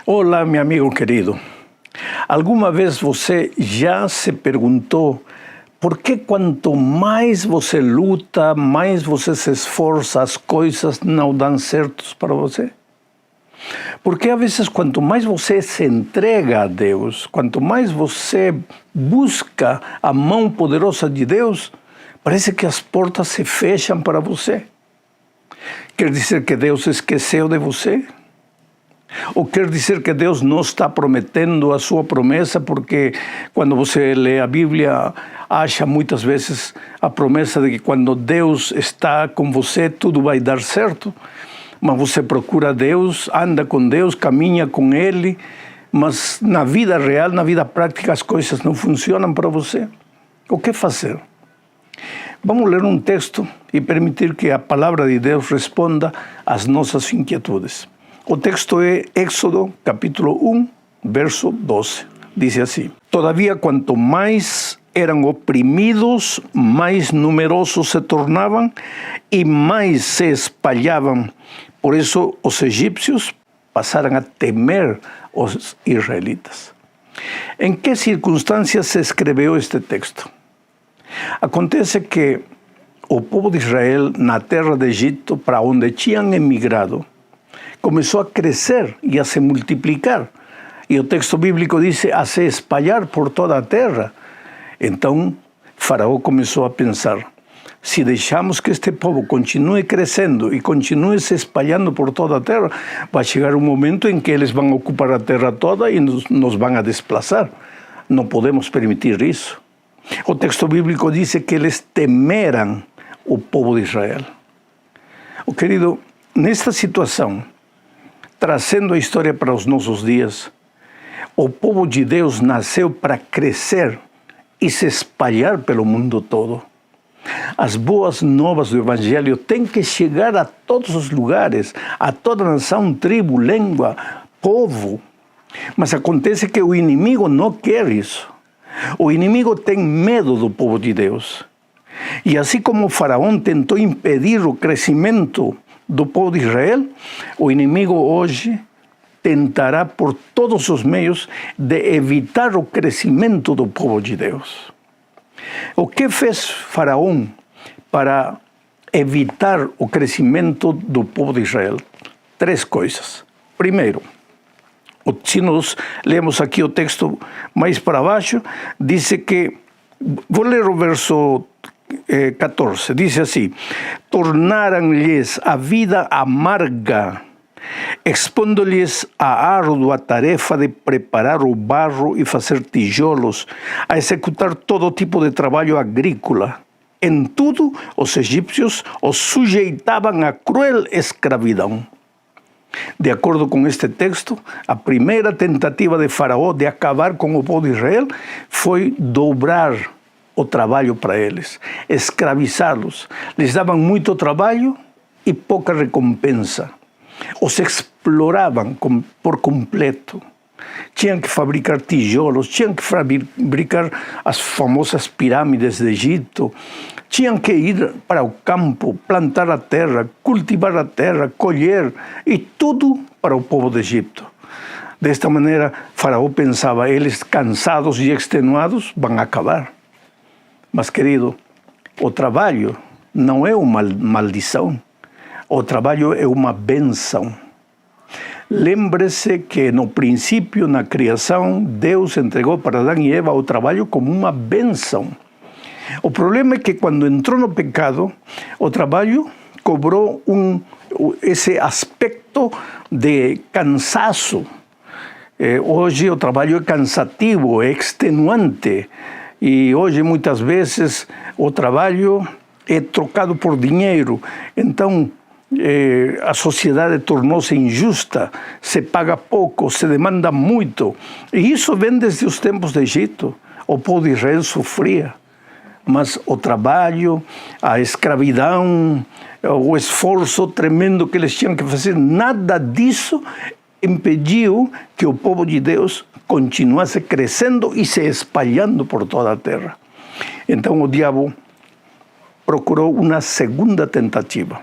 Olá, meu amigo querido. Alguma vez você já se perguntou por que quanto mais você luta, mais você se esforça, as coisas não dão certos para você? Porque às vezes quanto mais você se entrega a Deus, quanto mais você busca a mão poderosa de Deus, parece que as portas se fecham para você. Quer dizer que Deus esqueceu de você? Ou quer dizer que Deus não está prometendo a sua promessa, porque quando você lê a Bíblia, acha muitas vezes a promessa de que quando Deus está com você, tudo vai dar certo. Mas você procura Deus, anda com Deus, caminha com Ele, mas na vida real, na vida prática, as coisas não funcionam para você. O que fazer? Vamos ler um texto e permitir que a palavra de Deus responda às nossas inquietudes. O texto é Éxodo, capítulo 1, verso 12. Diz assim: Todavia, quanto mais eram oprimidos, mais numerosos se tornavam e mais se espalhavam. Por isso, os egípcios passaram a temer os israelitas. Em que circunstâncias se escreveu este texto? Acontece que o povo de Israel, na terra de Egito, para onde tinham emigrado, começou a crescer e a se multiplicar. E o texto bíblico diz a se espalhar por toda a terra. Então, Faraó começou a pensar: se deixamos que este povo continue crescendo e continue se espalhando por toda a terra, vai chegar um momento em que eles vão ocupar a terra toda e nos vão a desplaçar. Não podemos permitir isso. O texto bíblico diz que eles temeram o povo de Israel. Oh, querido, nesta situação, trazendo a história para os nossos dias, o povo de Deus nasceu para crescer e se espalhar pelo mundo todo. As boas novas do Evangelho têm que chegar a todos os lugares, a toda nação, tribo, língua, povo. Mas acontece que o inimigo não quer isso. O inimigo tem medo do povo de Deus. E assim como o Faraó tentou impedir o crescimento do povo de Israel, o inimigo hoje tentará por todos os meios de evitar o crescimento do povo de Deus. O que fez Faraó para evitar o crescimento do povo de Israel? 3 coisas. Primeiro, se nós lemos aqui o texto mais para baixo, diz que, vou ler o verso 14, diz assim: tornaram-lhes a vida amarga, expondo-lhes a árdua tarefa de preparar o barro e fazer tijolos, a executar todo tipo de trabalho agrícola. Em tudo, os egípcios os sujeitavam a cruel escravidão. De acordo com este texto, a primeira tentativa de Faraó de acabar com o povo de Israel foi dobrar o trabalho para eles, escravizá-los. Lhes davam muito trabalho e pouca recompensa. Os exploravam por completo. Tinham que fabricar tijolos, tinham que fabricar as famosas pirâmides de Egito, tinham que ir para o campo, plantar a terra, cultivar a terra, colher, e tudo para o povo de Egito. Desta maneira, Faraó pensava: eles cansados e extenuados vão acabar. Mas, querido, o trabalho não é uma maldição, o trabalho é uma bênção. Lembre-se que no princípio, na criação, Deus entregou para Adão e Eva o trabalho como uma bênção. O problema é que quando entrou no pecado, o trabalho cobrou esse aspecto de cansaço. Hoje o trabalho é cansativo, é extenuante. E hoje, muitas vezes, o trabalho é trocado por dinheiro. Então, a sociedade tornou-se injusta, se paga pouco, se demanda muito. E isso vem desde os tempos do Egito. O povo de Israel sofria. Mas o trabalho, a escravidão, o esforço tremendo que eles tinham que fazer, nada disso impediu que o povo de Deus continuasse crescendo e se espalhando por toda a terra. Então o diabo procurou uma segunda tentativa.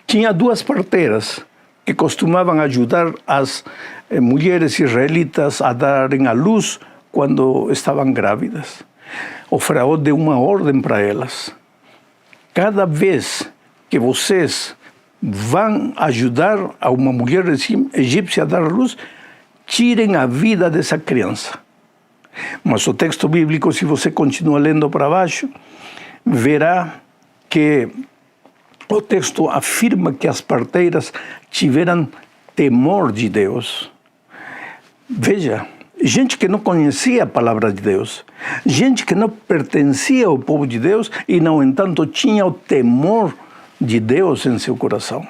Tinha 2 parteiras que costumavam ajudar as mulheres israelitas a darem à luz quando estavam grávidas. O faraó deu uma ordem para elas: cada vez que vocês vão ajudar a uma mulher egípcia a dar à luz, tirem a vida dessa criança. Mas o texto bíblico, se você continua lendo para baixo, verá que o texto afirma que as parteiras tiveram temor de Deus. Veja, gente que não conhecia a palavra de Deus, gente que não pertencia ao povo de Deus e, no entanto, tinha o temor de Deus em seu coração.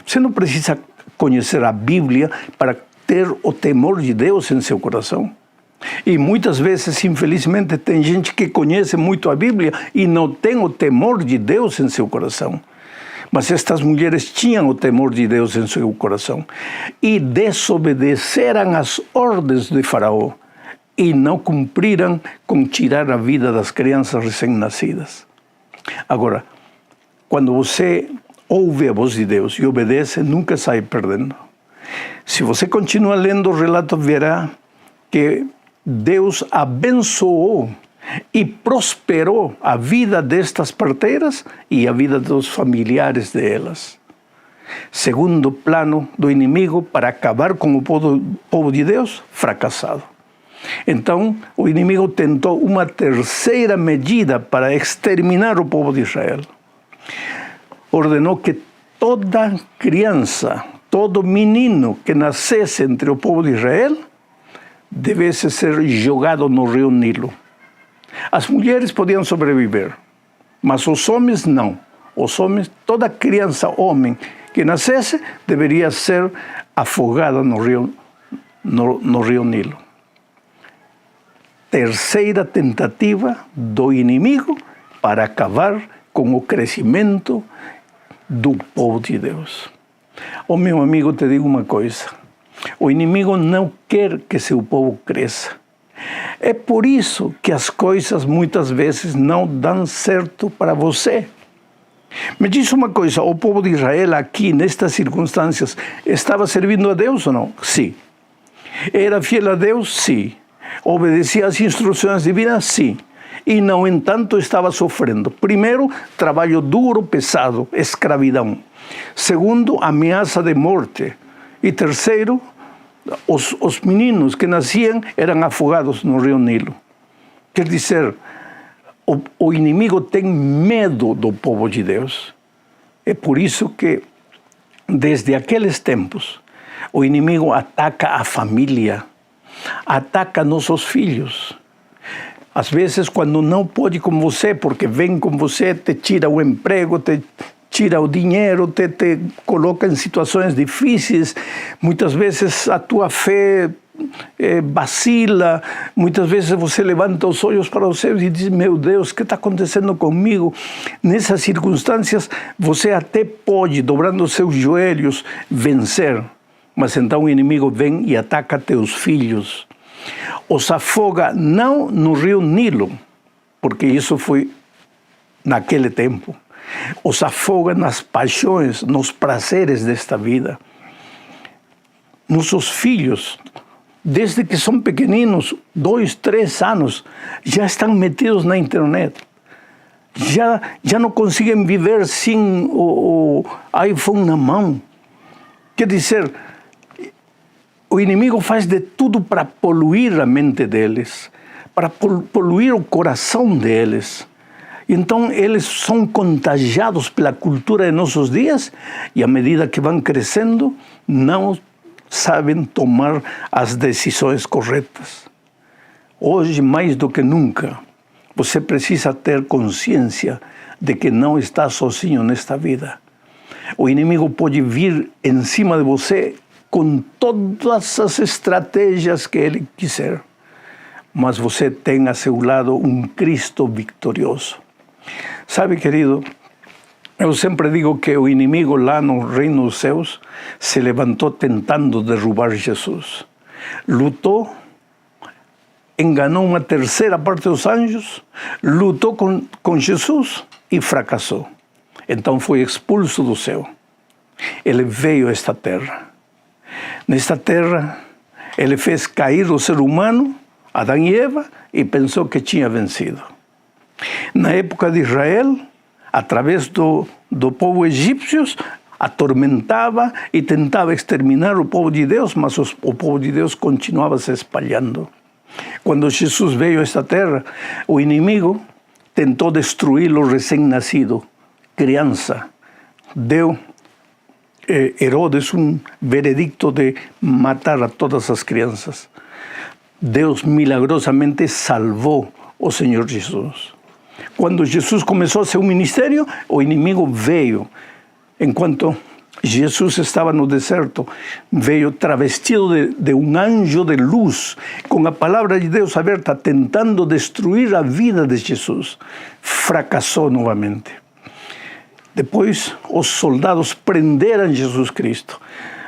Você não precisa conhecer a Bíblia para ter o temor de Deus em seu coração. E muitas vezes, infelizmente, tem gente que conhece muito a Bíblia e não tem o temor de Deus em seu coração. Mas estas mulheres tinham o temor de Deus em seu coração e desobedeceram às ordens de Faraó e não cumpriram com tirar a vida das crianças recém-nascidas. Agora, quando você ouve a voz de Deus e obedece, nunca sai perdendo. Se você continua lendo o relato, verá que Deus abençoou e prosperou a vida destas parteiras e a vida dos familiares delas. Segundo plano do inimigo para acabar com o povo de Deus, fracassado. Então, o inimigo tentou uma terceira medida para exterminar o povo de Israel. Ordenou que toda criança, todo menino que nascesse entre o povo de Israel devesse ser jogado no rio Nilo. As mulheres podiam sobreviver, mas os homens não. Os homens, toda criança, homem que nascesse, deveria ser afogada no rio Nilo. Terceira tentativa do inimigo para acabar com o crescimento do povo de Deus. Oh, meu amigo, te digo uma coisa. O inimigo não quer que seu povo cresça. É por isso que as coisas muitas vezes não dão certo para você. Me diz uma coisa, o povo de Israel aqui, nestas circunstâncias, estava servindo a Deus ou não? Sim. Era fiel a Deus? Sim. Obedecia às instruções divinas? Sim. E, no entanto, estava sofrendo. Primeiro, trabalho duro, pesado, escravidão. Segundo, ameaça de morte. E terceiro, os meninos que nasciam eram afogados no rio Nilo. Quer dizer, o inimigo tem medo do povo de Deus. É por isso que, desde aqueles tempos, o inimigo ataca a família, ataca nossos filhos. Às vezes, quando não pode com você, porque vem com você, te tira o emprego, te tira o dinheiro, te coloca em situações difíceis. Muitas vezes a tua fé vacila, muitas vezes você levanta os olhos para os céus e diz: meu Deus, o que está acontecendo comigo? Nessas circunstâncias, você até pode, dobrando os seus joelhos, vencer. Mas então o inimigo vem e ataca teus filhos. Os afoga não no rio Nilo, porque isso foi naquele tempo. Os afoga nas paixões, nos prazeres desta vida. Nossos filhos, desde que são pequeninos, 2, 3 anos, já estão metidos na internet. Já não conseguem viver sem o iPhone na mão. Quer dizer, o inimigo faz de tudo para poluir a mente deles, para poluir o coração deles. Então, eles são contagiados pela cultura de nossos dias e, à medida que vão crescendo, não sabem tomar as decisões corretas. Hoje, mais do que nunca, você precisa ter consciência de que não está sozinho nesta vida. O inimigo pode vir em cima de você com todas as estratégias que ele quiser, mas você tem a seu lado um Cristo vitorioso. Sabe, querido, eu sempre digo que o inimigo lá no reino dos céus se levantou tentando derrubar Jesus. Lutou, enganou uma terceira parte dos anjos, lutou com Jesus e fracassou. Então foi expulso do céu. Ele veio a esta terra. Nesta terra, ele fez cair o ser humano, Adão e Eva, e pensou que tinha vencido. Na época de Israel, através do povo egípcio, atormentava e tentava exterminar o povo de Deus, mas o povo de Deus continuava se espalhando. Quando Jesus veio a esta terra, o inimigo tentou destruí-lo recém-nascido, criança. Deu Herodes um veredicto de matar a todas as crianças. Deus milagrosamente salvou o Senhor Jesus. Quando Jesus começou seu ministério, o inimigo veio. Enquanto Jesus estava no deserto, veio travestido de um anjo de luz, com a palavra de Deus aberta, tentando destruir a vida de Jesus. Fracassou novamente. Depois, os soldados prenderam Jesus Cristo,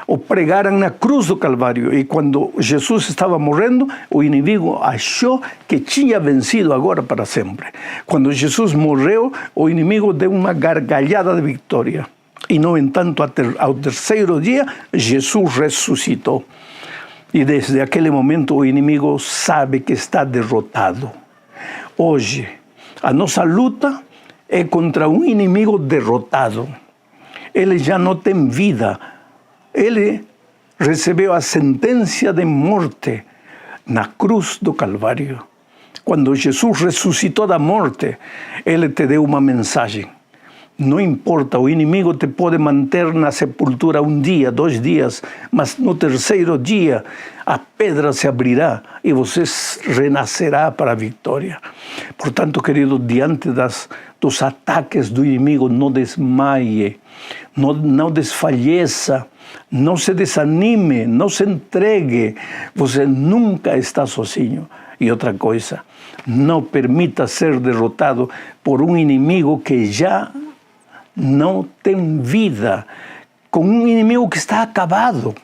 o pregaram na cruz do Calvário, e quando Jesus estava morrendo, o inimigo achou que tinha vencido agora para sempre. Quando Jesus morreu, o inimigo deu uma gargalhada de vitória. E, no entanto, ao terceiro dia, Jesus ressuscitou. E desde aquele momento o inimigo sabe que está derrotado. Hoje, a nossa luta é contra um inimigo derrotado. Ele já não tem vida. Ele recebeu a sentença de morte na cruz do Calvário. Quando Jesus ressuscitou da morte, ele te deu uma mensagem. Não importa, o inimigo te pode manter na sepultura um dia, 2 dias, mas no terceiro dia a pedra se abrirá e você renascerá para a vitória. Portanto, querido, diante dos ataques do inimigo, não desmaie, não desfaleça, não se desanime, não se entregue. Você nunca está sozinho. E outra coisa, não permita ser derrotado por um inimigo que já não tem vida, com um inimigo que está acabado.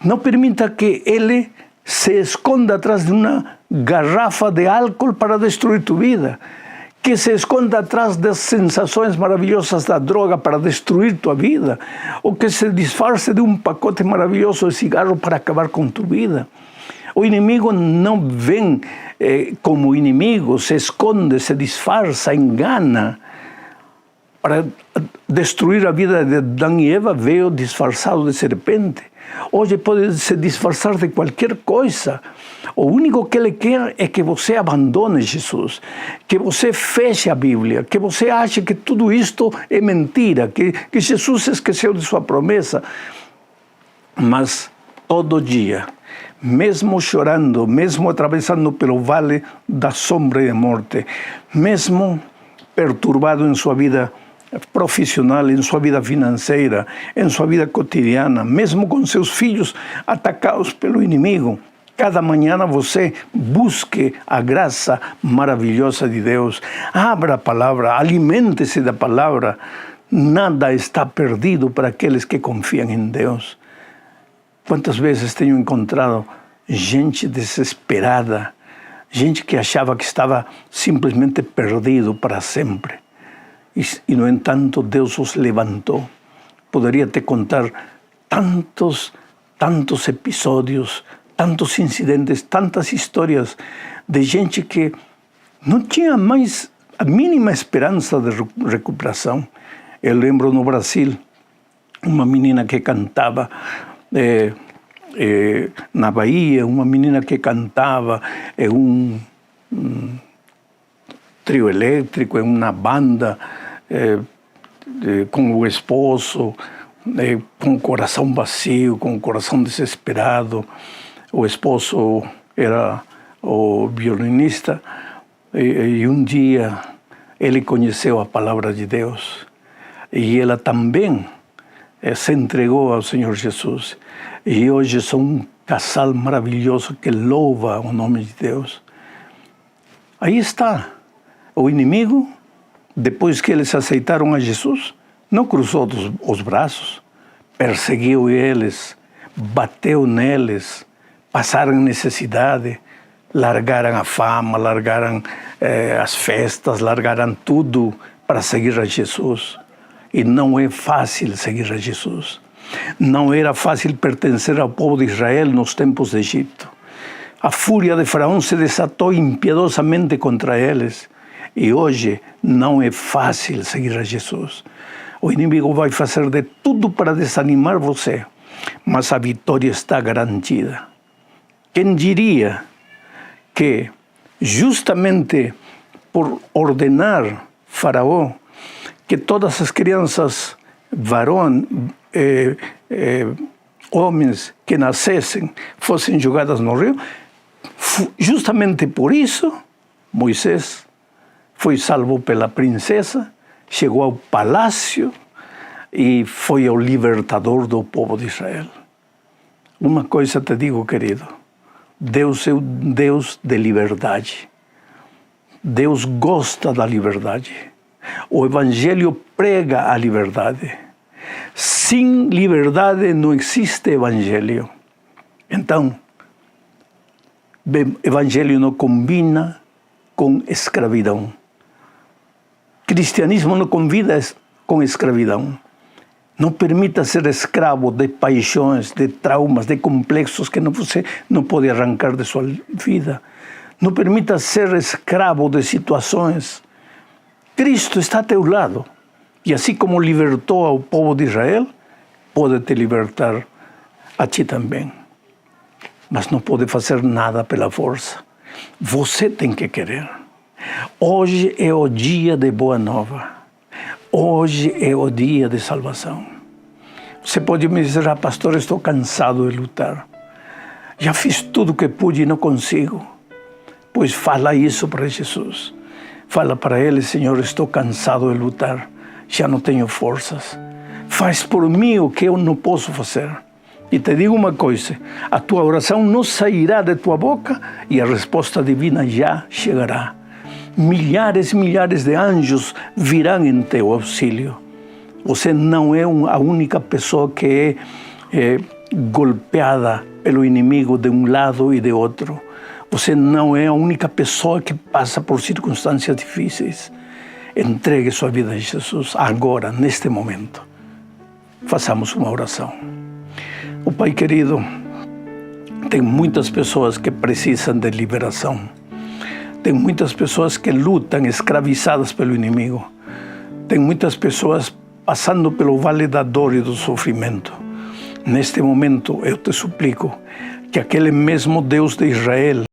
Não permita que ele se esconda atrás de uma garrafa de álcool para destruir tu vida, que se esconda atrás das sensações maravilhosas da droga para destruir tua vida, ou que se disfarce de um pacote maravilhoso de cigarro para acabar com tu vida. O inimigo não vem como inimigo, se esconde, se disfarça, engana. Para destruir a vida de Adão e Eva, veio disfarçado de serpente. Hoje pode se disfarçar de qualquer coisa. O único que ele quer é que você abandone Jesus, que você feche a Bíblia, que você ache que tudo isto é mentira, que Jesus esqueceu de sua promessa. Mas todo dia, mesmo chorando, mesmo atravessando pelo vale da sombra e da morte, mesmo perturbado em sua vida profissional, em sua vida financeira, em sua vida cotidiana, mesmo com seus filhos atacados pelo inimigo, cada manhã você busque a graça maravilhosa de Deus. Abra a palavra, alimente-se da palavra. Nada está perdido para aqueles que confiam em Deus. Quantas vezes tenho encontrado gente desesperada, gente que achava que estava simplesmente perdido para sempre. E, no entanto, Deus os levantou. Poderia te contar tantos episódios, tantos incidentes, tantas histórias de gente que não tinha mais a mínima esperança de recuperação. Eu lembro no Brasil, uma menina que cantava na Bahia, uma menina que cantava em um trio elétrico, em uma banda, com o esposo, com o coração vazio, com o coração desesperado. O esposo era o violinista e um dia ele conheceu a palavra de Deus e ela também se entregou ao Senhor Jesus. E hoje são um casal maravilhoso que louva o nome de Deus. Aí está. O inimigo, depois que eles aceitaram a Jesus, não cruzou os braços, perseguiu eles, bateu neles, passaram necessidade, largaram a fama, largaram as festas, largaram tudo para seguir a Jesus. E não é fácil seguir a Jesus. Não era fácil pertencer ao povo de Israel nos tempos do Egito. A fúria de Faraó se desatou impiedosamente contra eles. E hoje não é fácil seguir a Jesus. O inimigo vai fazer de tudo para desanimar você, mas a vitória está garantida. Quem diria que justamente por ordenar Faraó que todas as crianças homens que nascessem fossem jogadas no rio, justamente por isso Moisés foi salvo pela princesa, chegou ao palácio e foi o libertador do povo de Israel. Uma coisa te digo, querido, Deus é um Deus de liberdade. Deus gosta da liberdade. O Evangelho prega a liberdade. Sem liberdade não existe Evangelho. Então, Evangelho não combina com escravidão. Cristianismo não convida com escravidão. Não permita ser escravo de paixões, de traumas, de complexos que você não pode arrancar de sua vida. Não permita ser escravo de situações. Cristo está a teu lado. E assim como libertou ao povo de Israel, pode te libertar a ti também. Mas não pode fazer nada pela força. Você tem que querer. Hoje é o dia de boa nova. Hoje é o dia de salvação. Você pode me dizer, pastor, estou cansado de lutar. Já fiz tudo o que pude e não consigo. Pois fala isso para Jesus. Fala para ele, Senhor, estou cansado de lutar. Já não tenho forças. Faz por mim o que eu não posso fazer. E te digo uma coisa, a tua oração não sairá de tua boca e a resposta divina já chegará. Milhares e milhares de anjos virão em teu auxílio. Você não é a única pessoa que é golpeada pelo inimigo de um lado e de outro. Você não é a única pessoa que passa por circunstâncias difíceis. Entregue sua vida a Jesus agora, neste momento. Façamos uma oração. O Pai querido, tem muitas pessoas que precisam de liberação. Tem muitas pessoas que lutam escravizadas pelo inimigo. Tem muitas pessoas passando pelo vale da dor e do sofrimento. Neste momento eu te suplico que aquele mesmo Deus de Israel